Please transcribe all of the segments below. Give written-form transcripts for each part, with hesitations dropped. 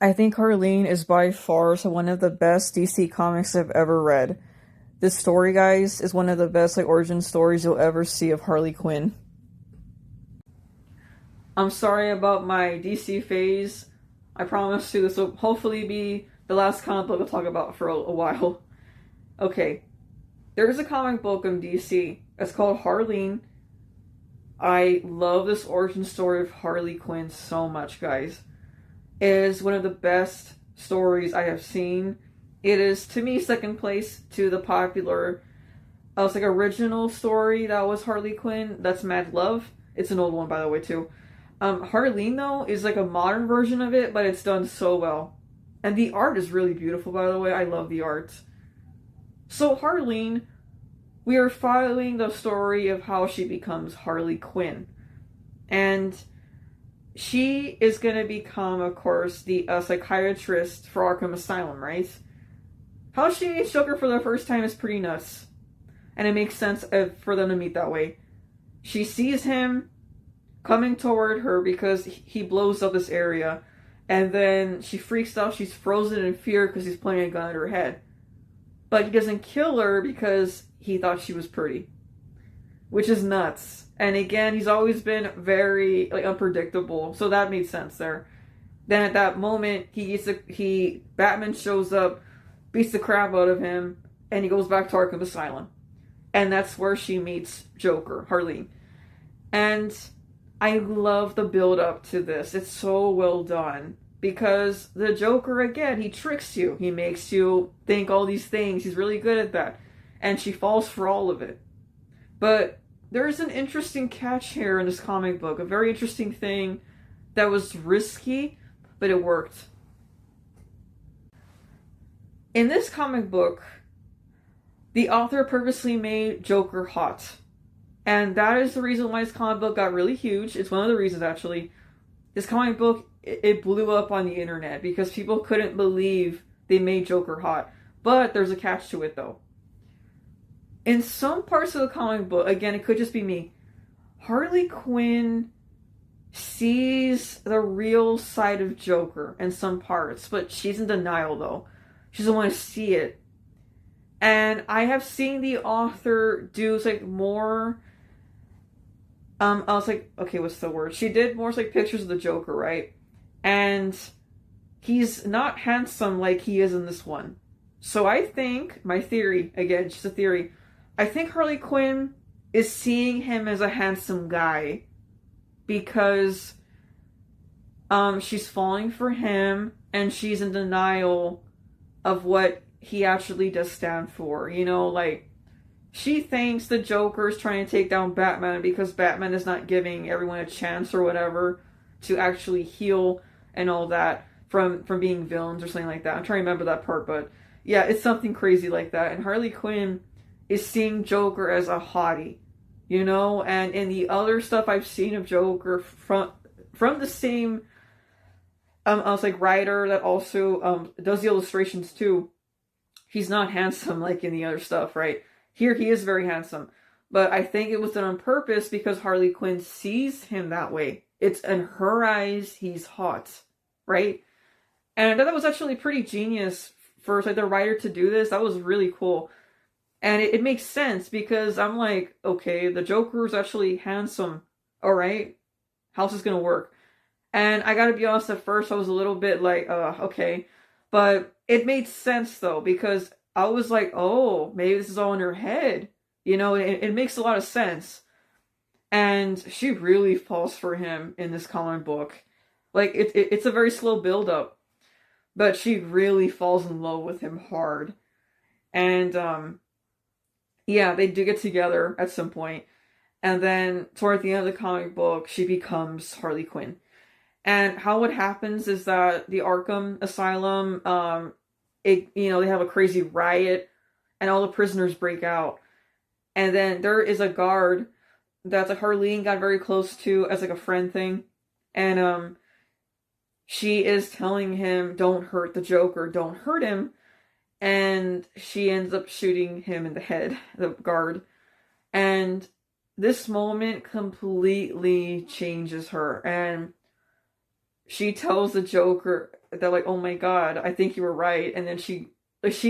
I think Harleen is by far one of the best DC comics I've ever read. This story, guys, is one of the best origin stories you'll ever see of Harley Quinn. I'm sorry about my DC phase. I promise you this will hopefully be the last comic book I'll talk about for a while. Okay, there's a comic book in DC. It's called Harleen. I love this origin story of Harley Quinn so much, guys. It is one of the best stories I have seen. It is, to me, second place to the popular, original story that was Harley Quinn. That's Mad Love. It's an old one, by the way, too. Harleen, though, is like a modern version of it, but it's done so well. And the art is really beautiful, by the way. I love the art. So, Harleen, we are following the story of how she becomes Harley Quinn. And she is going to become, of course, the psychiatrist for Arkham Asylum, right? How she meets Joker for the first time is pretty nuts. And it makes sense for them to meet that way. She sees him coming toward her because he blows up this area. And then she freaks out. She's frozen in fear because he's pointing a gun at her head. But he doesn't kill her because he thought she was pretty. Which is nuts. And again, he's always been very unpredictable. So that made sense there. Then at that moment, Batman shows up, beats the crap out of him, and he goes back to Arkham Asylum. And that's where she meets Joker, Harleen. And I love the build up to this. It's so well done. Because the Joker, again, he tricks you. He makes you think all these things. He's really good at that. And she falls for all of it. But there's an interesting catch here in this comic book. A very interesting thing that was risky, but it worked. In this comic book, the author purposely made Joker hot. And that is the reason why this comic book got really huge. It's one of the reasons, actually. This comic book, it blew up on the internet because people couldn't believe they made Joker hot. But there's a catch to it, though. In some parts of the comic book, again, it could just be me, Harley Quinn sees the real side of Joker in some parts, but she's in denial, though. She doesn't want to see it. And I have seen the author do more... I was like, okay, what's the word? She did more pictures of the Joker, right? And he's not handsome like he is in this one. So I think, my theory, again, just a theory, I think Harley Quinn is seeing him as a handsome guy because she's falling for him and she's in denial of what he actually does stand for. She thinks the Joker is trying to take down Batman because Batman is not giving everyone a chance or whatever to actually heal and all that from being villains or something like that. I'm trying to remember that part, but yeah, it's something crazy like that. And Harley Quinn is seeing Joker as a hottie, and in the other stuff I've seen of Joker from the same writer that also does the illustrations too, he's not handsome like in the other stuff, right? Here he is very handsome, but I think it was done on purpose because Harley Quinn sees him that way. It's in her eyes, he's hot, right? And I thought that was actually pretty genius for the writer to do this. That was really cool. And it makes sense because I'm like, okay, the Joker is actually handsome. All right, how's this going to work? And I got to be honest, at first I was a little bit okay. But it made sense though, because I was like, oh, maybe this is all in her head. It makes a lot of sense. And she really falls for him in this comic book. It's a very slow build up. But she really falls in love with him hard. And, yeah, they do get together at some point. And then, toward the end of the comic book, she becomes Harley Quinn. And how what happens is that the Arkham Asylum, they have a crazy riot, and all the prisoners break out. And then there is a guard that Harleen got very close to as a friend thing. And, she is telling him, don't hurt the Joker, don't hurt him. And she ends up shooting him in the head, the guard. And this moment completely changes her. And she tells the Joker that like, oh my god, I think you were right, and then she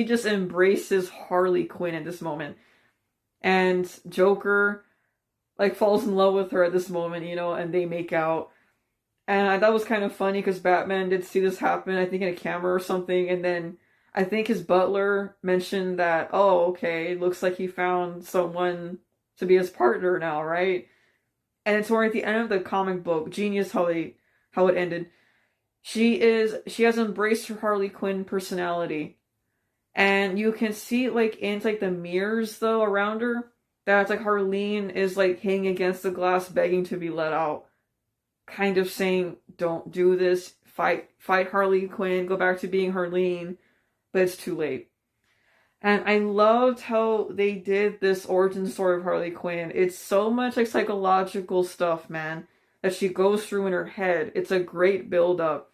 just embraces Harley Quinn at this moment, and Joker like falls in love with her at this moment, you know, and they make out. And that was kind of funny because Batman did see this happen, I think in a camera or something, and then I think his butler mentioned that, oh, okay, it looks like he found someone to be his partner now, right? And it's where at the end of the comic book, genius how it ended. She has embraced her Harley Quinn personality. And you can see like in like the mirrors though around her, that's like Harleen is like hanging against the glass begging to be let out. Kind of saying, don't do this, fight Harley Quinn, go back to being Harleen, but it's too late. And I loved how they did this origin story of Harley Quinn. It's so much like psychological stuff, man, that she goes through in her head. It's a great build up.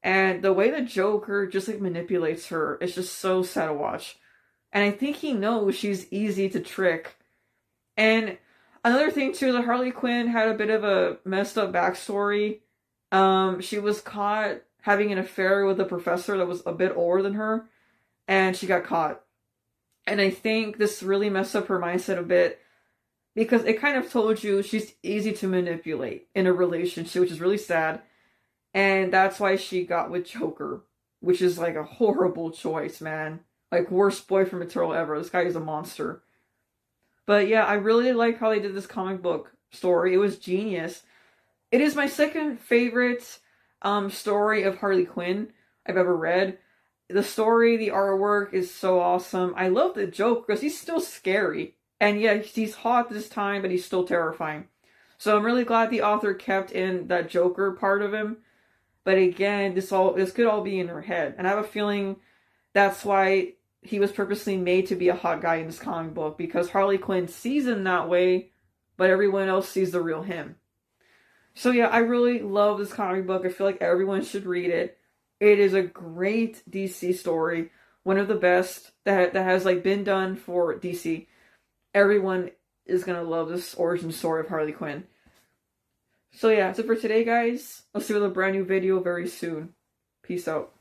And the way the Joker just like manipulates her is just so sad to watch. And I think he knows she's easy to trick. And another thing too, the Harley Quinn had a bit of a messed up backstory. She was caught having an affair with a professor that was a bit older than her, and she got caught. And I think this really messed up her mindset a bit because it kind of told you she's easy to manipulate in a relationship, which is really sad. And that's why she got with Joker, which is like a horrible choice, man. Like, worst boyfriend material ever. This guy is a monster. But yeah, I really like how they did this comic book story. It was genius. It is my second favorite story of Harley Quinn I've ever read. The story, the artwork is so awesome. I love the Joker because he's still scary. And yeah, he's hot this time, but he's still terrifying. So I'm really glad the author kept in that Joker part of him. But again, this could all be in her head. And I have a feeling that's why he was purposely made to be a hot guy in this comic book. Because Harley Quinn sees him that way, but everyone else sees the real him. So yeah, I really love this comic book. I feel like everyone should read it. It is a great DC story, one of the best that has like been done for DC. Everyone is gonna love this origin story of Harley Quinn. So yeah, that's it for today, guys. I'll see you with a brand new video very soon. Peace out.